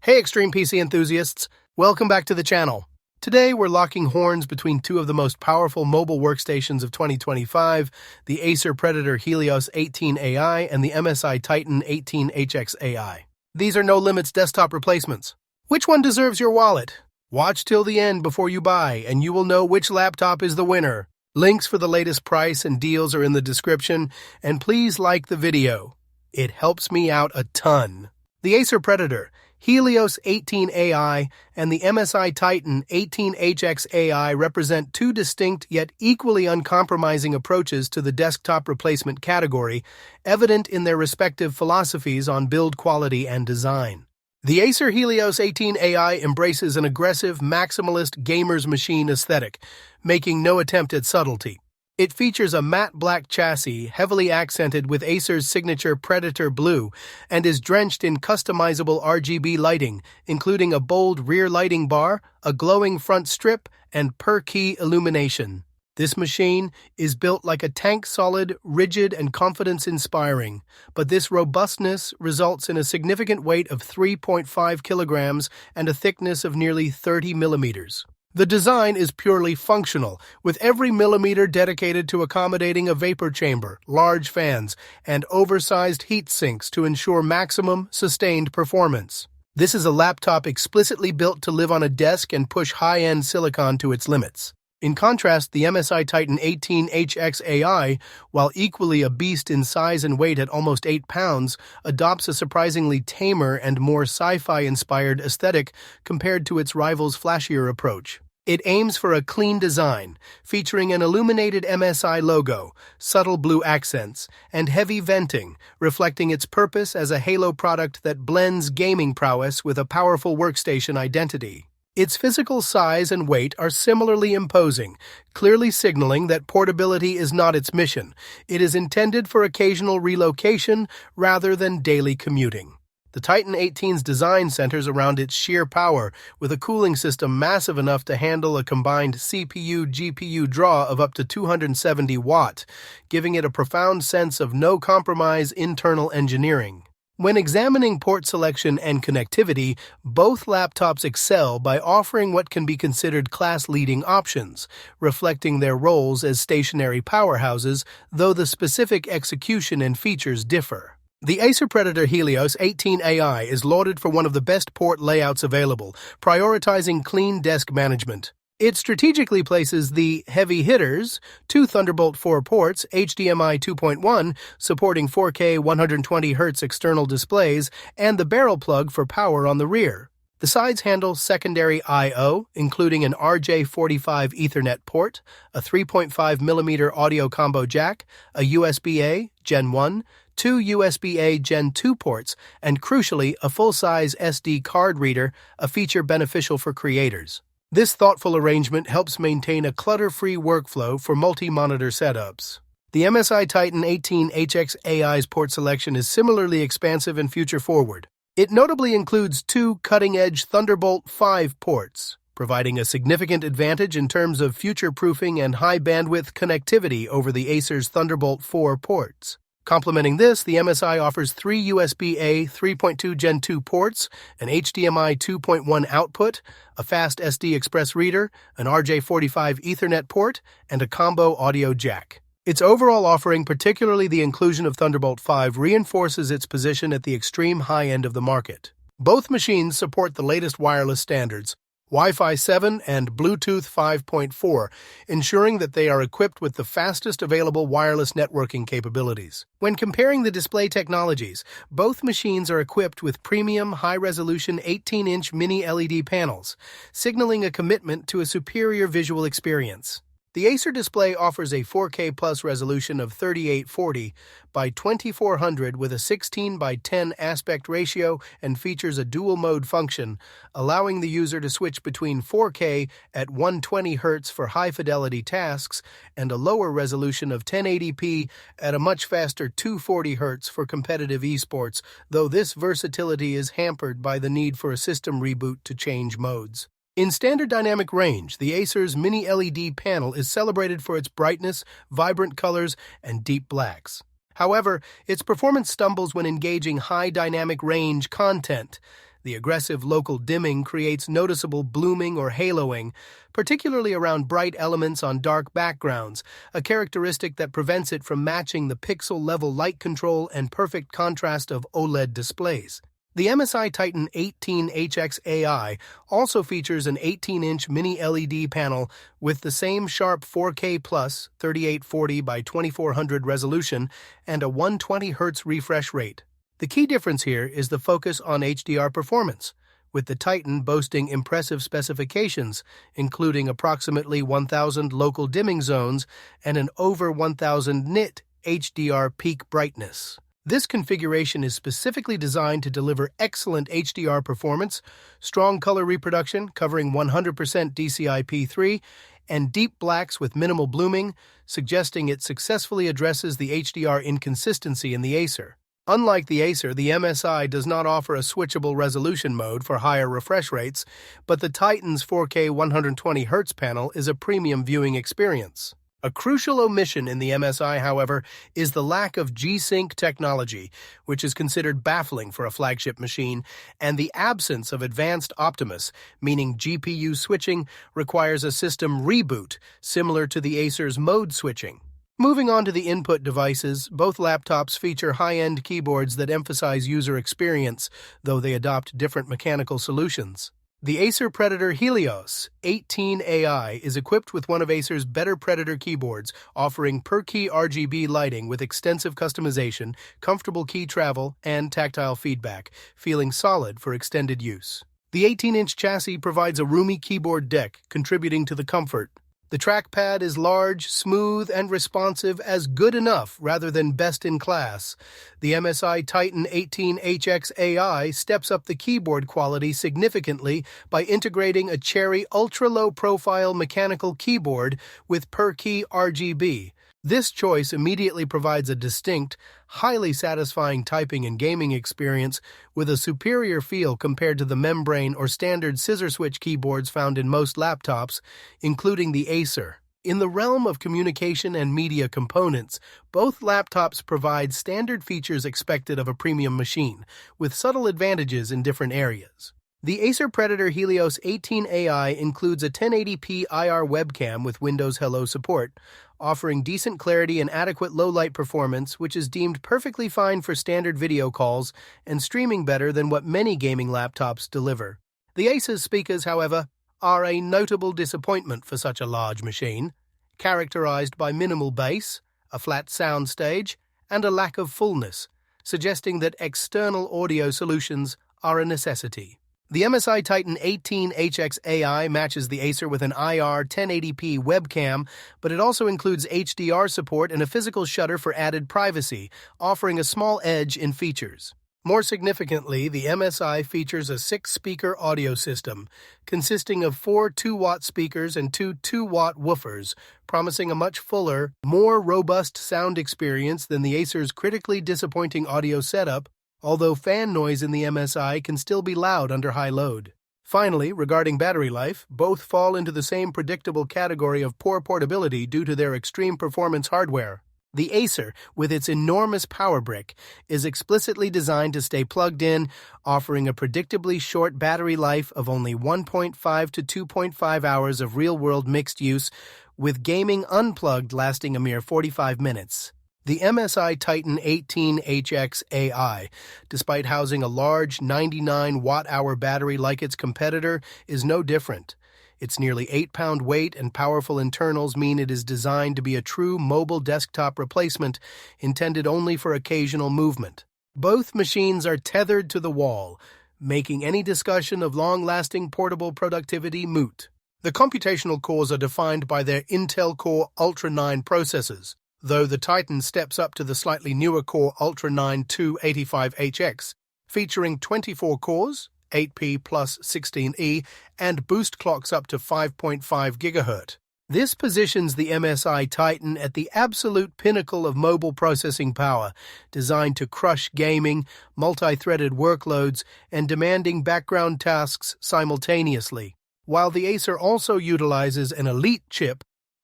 Hey Extreme PC enthusiasts, welcome back to the channel. Today we're locking horns between two of the most powerful mobile workstations of 2025, the Acer Predator Helios 18AI and the MSI Titan 18HX-AI. These are no-limits desktop replacements. Which one deserves your wallet? Watch till the end before you buy, and you will know which laptop is the winner. Links for the latest price and deals are in the description, and please like the video. It helps me out a ton. The Acer Predator Helios 18AI and the MSI Titan 18HX-AI represent two distinct yet equally uncompromising approaches to the desktop replacement category, evident in their respective philosophies on build quality and design. The Acer Helios 18AI embraces an aggressive, maximalist gamer's machine aesthetic, making no attempt at subtlety. It features a matte black chassis heavily accented with Acer's signature Predator blue and is drenched in customizable RGB lighting, including a bold rear lighting bar, a glowing front strip, and per-key illumination. This machine is built like a tank, solid, rigid, and confidence-inspiring, but this robustness results in a significant weight of 3.5 kilograms and a thickness of nearly 30 millimeters. The design is purely functional, with every millimeter dedicated to accommodating a vapor chamber, large fans, and oversized heat sinks to ensure maximum, sustained performance. This is a laptop explicitly built to live on a desk and push high-end silicon to its limits. In contrast, the MSI Titan 18HX-AI, while equally a beast in size and weight at almost 8 pounds, adopts a surprisingly tamer and more sci-fi-inspired aesthetic compared to its rival's flashier approach. It aims for a clean design, featuring an illuminated MSI logo, subtle blue accents, and heavy venting, reflecting its purpose as a halo product that blends gaming prowess with a powerful workstation identity. Its physical size and weight are similarly imposing, clearly signaling that portability is not its mission. It is intended for occasional relocation rather than daily commuting. The Titan 18's design centers around its sheer power, with a cooling system massive enough to handle a combined CPU-GPU draw of up to 270 watt, giving it a profound sense of no-compromise internal engineering. When examining port selection and connectivity, both laptops excel by offering what can be considered class-leading options, reflecting their roles as stationary powerhouses, though the specific execution and features differ. The Acer Predator Helios 18AI is lauded for one of the best port layouts available, prioritizing clean desk management. It strategically places the heavy hitters, two Thunderbolt 4 ports, HDMI 2.1, supporting 4K 120Hz external displays, and the barrel plug for power on the rear. The sides handle secondary I/O, including an RJ45 Ethernet port, a 3.5mm audio combo jack, a USB-A Gen 1, two USB-A Gen 2 ports, and crucially, a full-size SD card reader, a feature beneficial for creators. This thoughtful arrangement helps maintain a clutter-free workflow for multi-monitor setups. The MSI Titan 18HX-AI's port selection is similarly expansive and future-forward. It notably includes two cutting-edge Thunderbolt 5 ports, providing a significant advantage in terms of future-proofing and high-bandwidth connectivity over the Acer's Thunderbolt 4 ports. Complementing this, the MSI offers three USB-A 3.2 Gen 2 ports, an HDMI 2.1 output, a fast SD Express reader, an RJ45 Ethernet port, and a combo audio jack. Its overall offering, particularly the inclusion of Thunderbolt 5, reinforces its position at the extreme high end of the market. Both machines support the latest wireless standards, Wi-Fi 7 and Bluetooth 5.4, ensuring that they are equipped with the fastest available wireless networking capabilities. When comparing the display technologies, both machines are equipped with premium, high-resolution 18-inch mini LED panels, signaling a commitment to a superior visual experience. The Acer display offers a 4K plus resolution of 3840 by 2400 with a 16 by 10 aspect ratio and features a dual mode function, allowing the user to switch between 4K at 120 Hz for high-fidelity tasks and a lower resolution of 1080p at a much faster 240 Hz for competitive esports, though this versatility is hampered by the need for a system reboot to change modes. In standard dynamic range, the Acer's mini LED panel is celebrated for its brightness, vibrant colors, and deep blacks. However, its performance stumbles when engaging high dynamic range content. The aggressive local dimming creates noticeable blooming or haloing, particularly around bright elements on dark backgrounds, a characteristic that prevents it from matching the pixel-level light control and perfect contrast of OLED displays. The MSI Titan 18HX AI also features an 18-inch mini LED panel with the same sharp 4K plus 3840 by 2400 resolution and a 120 Hz refresh rate. The key difference here is the focus on HDR performance, with the Titan boasting impressive specifications, including approximately 1000 local dimming zones and an over 1000 nit HDR peak brightness. This configuration is specifically designed to deliver excellent HDR performance, strong color reproduction covering 100% DCI-P3, and deep blacks with minimal blooming, suggesting it successfully addresses the HDR inconsistency in the Acer. Unlike the Acer, the MSI does not offer a switchable resolution mode for higher refresh rates, but the Titan's 4K 120Hz panel is a premium viewing experience. A crucial omission in the MSI, however, is the lack of G-Sync technology, which is considered baffling for a flagship machine, and the absence of advanced Optimus, meaning GPU switching requires a system reboot, similar to the Acer's mode switching. Moving on to the input devices, both laptops feature high-end keyboards that emphasize user experience, though they adopt different mechanical solutions. The Acer Predator Helios 18 AI is equipped with one of Acer's better Predator keyboards, offering per-key RGB lighting with extensive customization, comfortable key travel, and tactile feedback, feeling solid for extended use. The 18-inch chassis provides a roomy keyboard deck, contributing to the comfort. The trackpad is large, smooth, and responsive as good enough rather than best in class. The MSI Titan 18HX AI steps up the keyboard quality significantly by integrating a Cherry ultra-low-profile mechanical keyboard with per-key RGB. This choice immediately provides a distinct, highly satisfying typing and gaming experience with a superior feel compared to the membrane or standard scissor switch keyboards found in most laptops, including the Acer. In the realm of communication and media components, both laptops provide standard features expected of a premium machine, with subtle advantages in different areas. The Acer Predator Helios 18 AI includes a 1080p IR webcam with Windows Hello support, offering decent clarity and adequate low-light performance, which is deemed perfectly fine for standard video calls and streaming better than what many gaming laptops deliver. The Acer's speakers, however, are a notable disappointment for such a large machine, characterized by minimal bass, a flat sound stage, and a lack of fullness, suggesting that external audio solutions are a necessity. The MSI Titan 18HX AI matches the Acer with an IR 1080p webcam, but it also includes HDR support and a physical shutter for added privacy, offering a small edge in features. More significantly, the MSI features a 6-speaker audio system, consisting of 4 2-watt speakers and 2 2-watt woofers, promising a much fuller, more robust sound experience than the Acer's critically disappointing audio setup, although fan noise in the MSI can still be loud under high load. Finally, regarding battery life, both fall into the same predictable category of poor portability due to their extreme performance hardware. The Acer, with its enormous power brick, is explicitly designed to stay plugged in, offering a predictably short battery life of only 1.5 to 2.5 hours of real-world mixed use, with gaming unplugged lasting a mere 45 minutes. The MSI Titan 18HX AI, despite housing a large 99 watt-hour battery like its competitor, is no different. Its nearly 8-pound weight and powerful internals mean it is designed to be a true mobile desktop replacement, intended only for occasional movement. Both machines are tethered to the wall, making any discussion of long-lasting portable productivity moot. The computational cores are defined by their Intel Core Ultra 9 processors, though the Titan steps up to the slightly newer Core Ultra 9 285HX, featuring 24 cores, 8P plus 16E, and boost clocks up to 5.5 GHz. This positions the MSI Titan at the absolute pinnacle of mobile processing power, designed to crush gaming, multi-threaded workloads, and demanding background tasks simultaneously. While the Acer also utilizes an elite chip,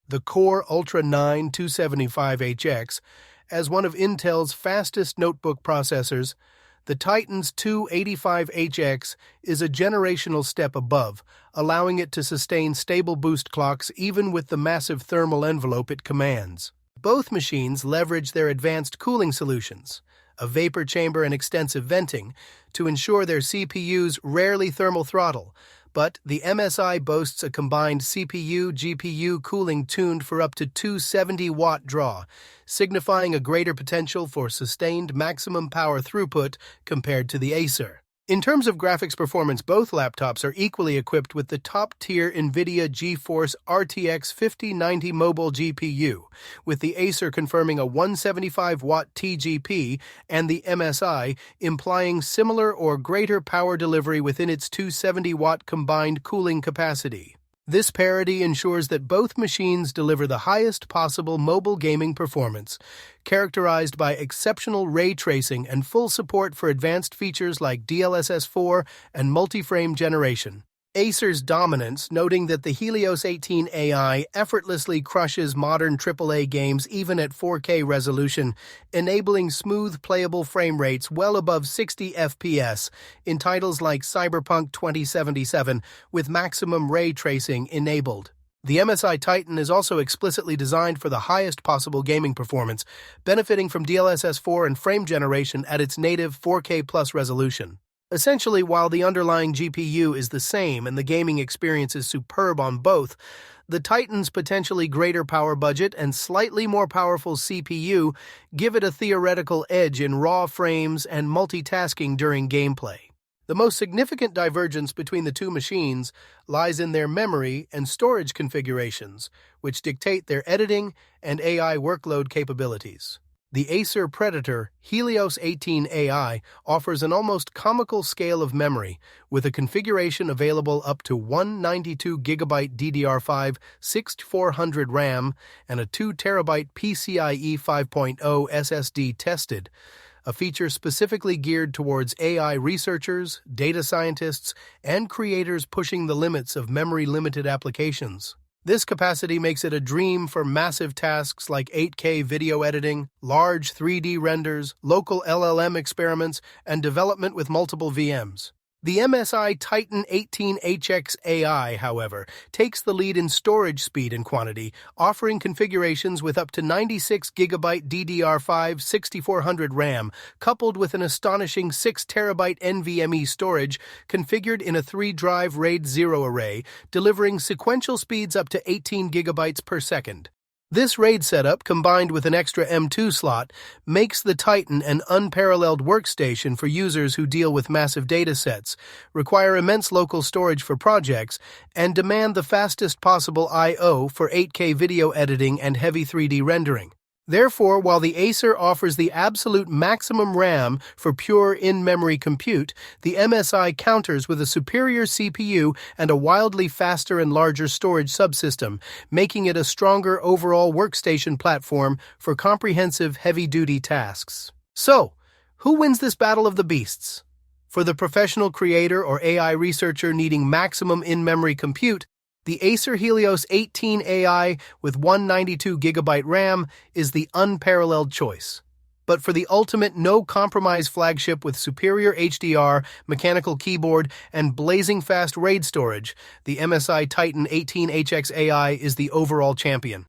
the Core Ultra 9 275HX, as one of Intel's fastest notebook processors, The Titan's 285HX is a generational step above, allowing it to sustain stable boost clocks even with the massive thermal envelope it commands. Both machines leverage their advanced cooling solutions, a vapor chamber and extensive venting, to ensure their CPUs rarely thermal throttle, but the MSI boasts a combined CPU-GPU cooling tuned for up to 270-watt draw, signifying a greater potential for sustained maximum power throughput compared to the Acer. In terms of graphics performance, both laptops are equally equipped with the top-tier NVIDIA GeForce RTX 5090 mobile GPU, with the Acer confirming a 175-watt TGP and the MSI implying similar or greater power delivery within its 270-watt combined cooling capacity. This parity ensures that both machines deliver the highest possible mobile gaming performance, characterized by exceptional ray tracing and full support for advanced features like DLSS 4 and multi-frame generation. Acer's dominance, noting that the Helios 18 AI effortlessly crushes modern AAA games even at 4K resolution, enabling smooth playable frame rates well above 60 FPS in titles like Cyberpunk 2077 with maximum ray tracing enabled. The MSI Titan is also explicitly designed for the highest possible gaming performance, benefiting from DLSS 4 and frame generation at its native 4K plus resolution. Essentially, while the underlying GPU is the same and the gaming experience is superb on both, the Titan's potentially greater power budget and slightly more powerful CPU give it a theoretical edge in raw frames and multitasking during gameplay. The most significant divergence between the two machines lies in their memory and storage configurations, which dictate their editing and AI workload capabilities. The Acer Predator Helios 18 AI offers an almost comical scale of memory, with a configuration available up to 192GB DDR5 6400 RAM and a 2TB PCIe 5.0 SSD tested, a feature specifically geared towards AI researchers, data scientists, and creators pushing the limits of memory-limited applications. This capacity makes it a dream for massive tasks like 8K video editing, large 3D renders, local LLM experiments, and development with multiple VMs. The MSI Titan 18HX AI, however, takes the lead in storage speed and quantity, offering configurations with up to 96GB DDR5 6400 RAM, coupled with an astonishing 6TB NVMe storage configured in a 3-drive RAID 0 array, delivering sequential speeds up to 18GB per second. This RAID setup, combined with an extra M2 slot, makes the Titan an unparalleled workstation for users who deal with massive datasets, require immense local storage for projects, and demand the fastest possible I/O for 8K video editing and heavy 3D rendering. Therefore, while the Acer offers the absolute maximum RAM for pure in-memory compute, the MSI counters with a superior CPU and a wildly faster and larger storage subsystem, making it a stronger overall workstation platform for comprehensive heavy-duty tasks. So, who wins this battle of the beasts? For the professional creator or AI researcher needing maximum in-memory compute, the Acer Helios 18 AI with 192GB RAM is the unparalleled choice. But for the ultimate no-compromise flagship with superior HDR, mechanical keyboard, and blazing fast RAID storage, the MSI Titan 18HX AI is the overall champion.